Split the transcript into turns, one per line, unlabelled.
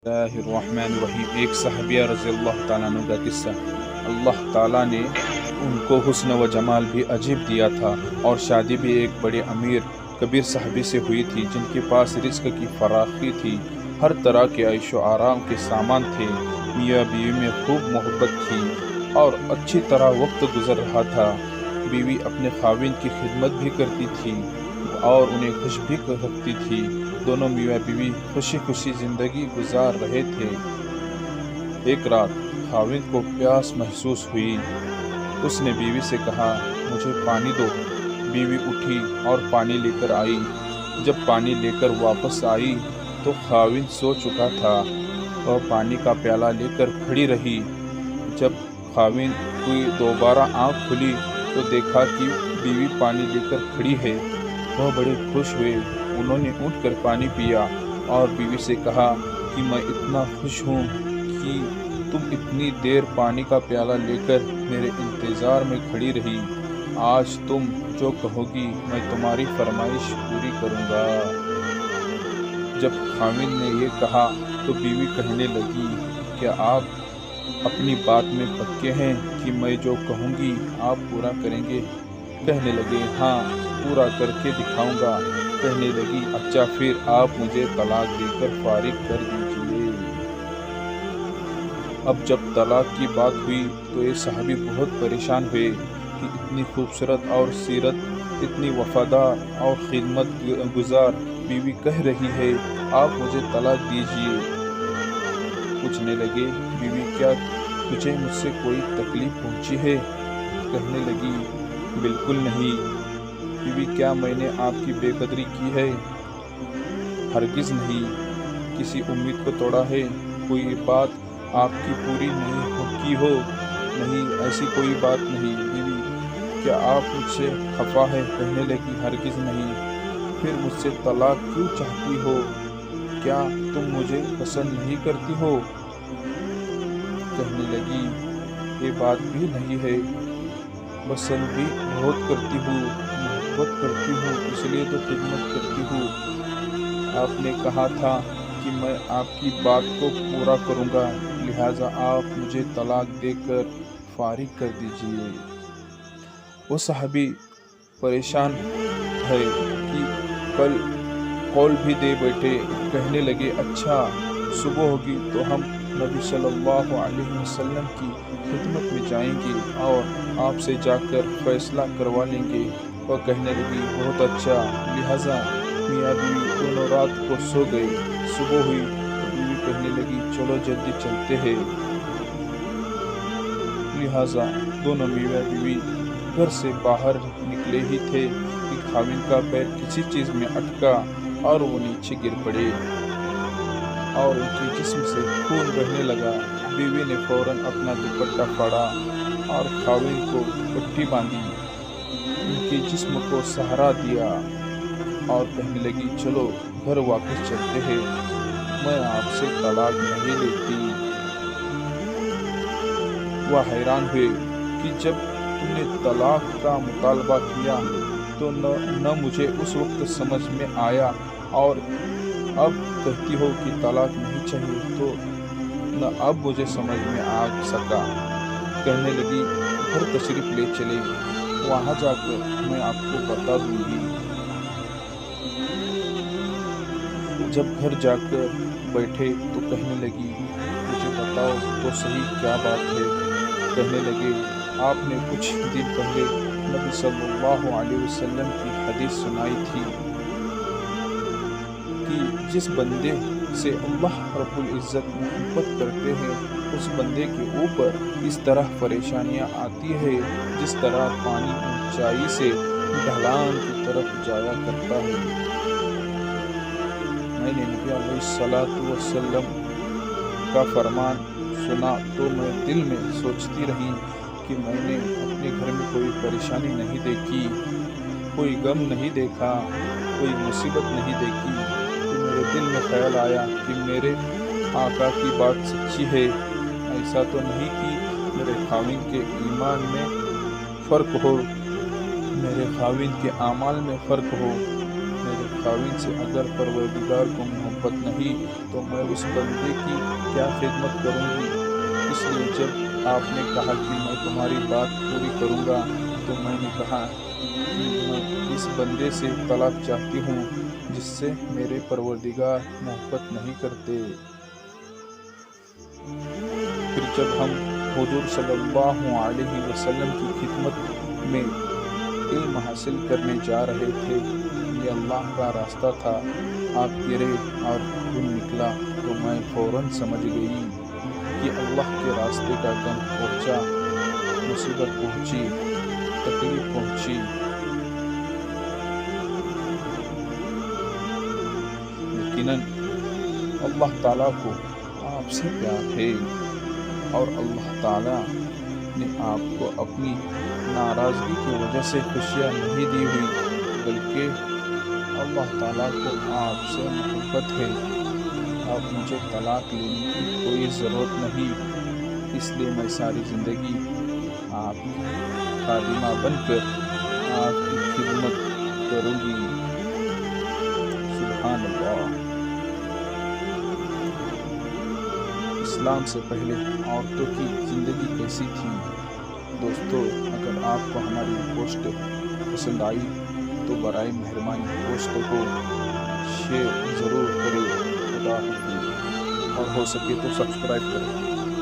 الرحمن الرحیم۔ ایک صحابیہ رضی اللہ تعالیٰ عنہ کا قصہ۔ اللہ تعالیٰ نے ان کو حسن و جمال بھی عجیب دیا تھا، اور شادی بھی ایک بڑے امیر کبیر صحابی سے ہوئی تھی جن کے پاس رزق کی فراخی تھی، ہر طرح کے عیش و آرام کے سامان تھے، میاں بیوی میں خوب محبت تھی اور اچھی طرح وقت گزر رہا تھا۔ بیوی اپنے خاوند کی خدمت بھی کرتی تھی اور انہیں خوش بھی رکھتی تھی۔ دونوں میاں بیوی خوشی خوشی زندگی گزار رہے تھے۔ ایک رات خاوند کو پیاس محسوس ہوئی۔ اس نے بیوی سے کہا، مجھے پانی دو۔ بیوی اٹھی اور پانی لے کر آئی۔ جب پانی لے کر واپس آئی تو خاوند سو چکا تھا۔ وہ پانی کا پیالہ لے کر کھڑی رہی۔ جب خاوند کی دوبارہ آنکھ کھلی تو دیکھا کہ بیوی پانی لے کر کھڑی ہے۔ وہ بڑے خوش ہوئے۔ انہوں نے اٹھ کر پانی پیا اور بیوی سے کہا کہ میں اتنا خوش ہوں کہ تم اتنی دیر پانی کا پیالہ لے کر میرے انتظار میں کھڑی رہی۔ آج تم جو کہو گی میں تمہاری فرمائش پوری کروں گا۔ جب خاوند نے یہ کہا تو بیوی کہنے لگی، کیا آپ اپنی بات میں پکے ہیں کہ میں جو کہوں گی آپ پورا کریں گے؟ کہنے لگے، ہاں پورا کر کے دکھاؤں گا۔ کہنے لگی، اچھا پھر آپ مجھے طلاق دے کر فارغ کر دیجئے۔ اب جب طلاق کی بات ہوئی تو یہ صحابی بہت پریشان ہوئے کہ اتنی خوبصورت اور سیرت، اتنی وفادار اور خدمت گزار بیوی کہہ رہی ہے، آپ مجھے طلاق دیجئے۔ پوچھنے لگے، بیوی کیا تجھے مجھ سے کوئی تکلیف پہنچی ہے؟ کہنے لگی، بالکل نہیں۔ بیوی کیا میں نے آپ کی بے قدری کی ہے؟ ہرگز نہیں۔ کسی امید کو توڑا ہے؟ کوئی بات آپ کی پوری نہیں کی ہو؟ نہیں، ایسی کوئی بات نہیں۔ بیوی کیا آپ مجھ سے خفا ہے؟ کہنے لگی، ہرگز نہیں۔ پھر مجھ سے طلاق کیوں چاہتی ہو؟ کیا تم مجھے پسند نہیں کرتی ہو؟ کہنے لگی، یہ بات بھی نہیں ہے، پسند بھی بہت کرتی ہوں، محبت کرتی ہوں، اس لیے تو خدمت کرتی ہوں۔ آپ نے کہا تھا کہ میں آپ کی بات کو پورا کروں گا، لہٰذا آپ مجھے طلاق دے کر فارغ کر دیجئے۔ وہ صحابی پریشان ہے کہ کل قول بھی دے بیٹھے۔ کہنے لگے، اچھا صبح ہوگی تو ہم نبی صلی اللہ علیہ وسلم کی خدمت میں جائیں گے اور آپ سے جا کر فیصلہ کروا لیں گے۔ وہ کہنے لگی، بہت اچھا۔ لہٰذا میاں بیوی دونوں رات کو سو گئے۔ صبح ہوئی تو بیوی کہنے لگی، چلو جلدی چلتے ہیں۔ لہٰذا دونوں میاں بیوی گھر سے باہر نکلے ہی تھے کہ خاوند کا پیر کسی چیز میں اٹکا اور وہ نیچے گر پڑے اور ان کے جسم سے خون بہنے لگا۔ بیوی نے فوراً اپنا دوپٹہ پھاڑا اور خاوند کو پٹی باندھی، ان کے جسم کو سہارا دیا اور کہنے لگی، چلو گھر واپس چلتے ہیں، میں آپ سے طلاق نہیں لیتی۔ وہ حیران ہوئے کہ جب تم نے طلاق کا مطالبہ کیا تو نہ مجھے اس وقت سمجھ میں آیا اور اب کہتی ہو کہ طلاق نہیں چاہیے تو نہ اب مجھے سمجھ میں آ سکا۔ کہنے لگی، گھر تشریف لے چلے، وہاں جا کر میں آپ کو بتا دوں گی۔ جب گھر جا کر بیٹھے تو کہنے لگی، مجھے بتاؤ تو صحیح کیا بات ہے؟ کہنے لگے، آپ نے کچھ دن پہلے نبی صلی اللہ علیہ وسلم کی حدیث سنائی تھی کہ جس بندے سے اللہ رب العزت محبت کرتے ہیں اس بندے کے اوپر اس طرح پریشانیاں آتی ہے جس طرح پانی اونچائی سے ڈھلان کی طرف جایا کرتا ہے۔ میں نے نبی علیہ الصلوۃ والسلام کا فرمان سنا تو میں دل میں سوچتی رہی کہ میں نے اپنے گھر میں کوئی پریشانی نہیں دیکھی، کوئی غم نہیں دیکھا، کوئی مصیبت نہیں دیکھی۔ تو میرے دل میں خیال آیا کہ میرے آقا کی بات سچی ہے، ایسا تو نہیں کہ میرے خاوند کے ایمان میں فرق ہو، میرے خاوند کے اعمال میں فرق ہو، میرے خاوند سے اگر پروردگار کو محبت نہیں تو میں اس بندے کی کیا خدمت کروں گی؟ اس لیے جب آپ نے کہا کہ میں تمہاری بات پوری کروں گا تو میں نے کہا کہ میں اس بندے سے طلاق چاہتی ہوں جس سے میرے پروردگار محبت نہیں کرتے۔ پھر جب ہم حضور صلی اللہ علیہ وسلم کی خدمت میں علم حاصل کرنے جا رہے تھے، یہ اللہ کا راستہ تھا، آپ گرے اور خون نکلا تو میں فوراً سمجھ گئی کہ اللہ کے راستے کا غم پہنچا، مصیبت پہنچی، تکلیف پہنچی۔ یقیناً اللہ تعالیٰ کو آپ سے پیار ہے اور اللہ تعالیٰ نے آپ کو اپنی ناراضگی کی وجہ سے خوشیاں نہیں دی ہوئی، بلکہ اللہ تعالیٰ کو آپ سے محبت ہے۔ اب مجھے طلاق لینے کی کوئی ضرورت نہیں، اس لیے میں ساری زندگی آپ کی خادمہ بن کر آپ کی خدمت کروں گی۔ سبحان اللہ۔ اسلام سے پہلے عورتوں کی زندگی کیسی تھی؟ دوستو، اگر آپ کو ہماری پوسٹ پسند آئی تو برائے مہربانی پوسٹ کو شیئر ضرور کریں۔ خدا حافظ، اور ہو سکے تو سبسکرائب کریں۔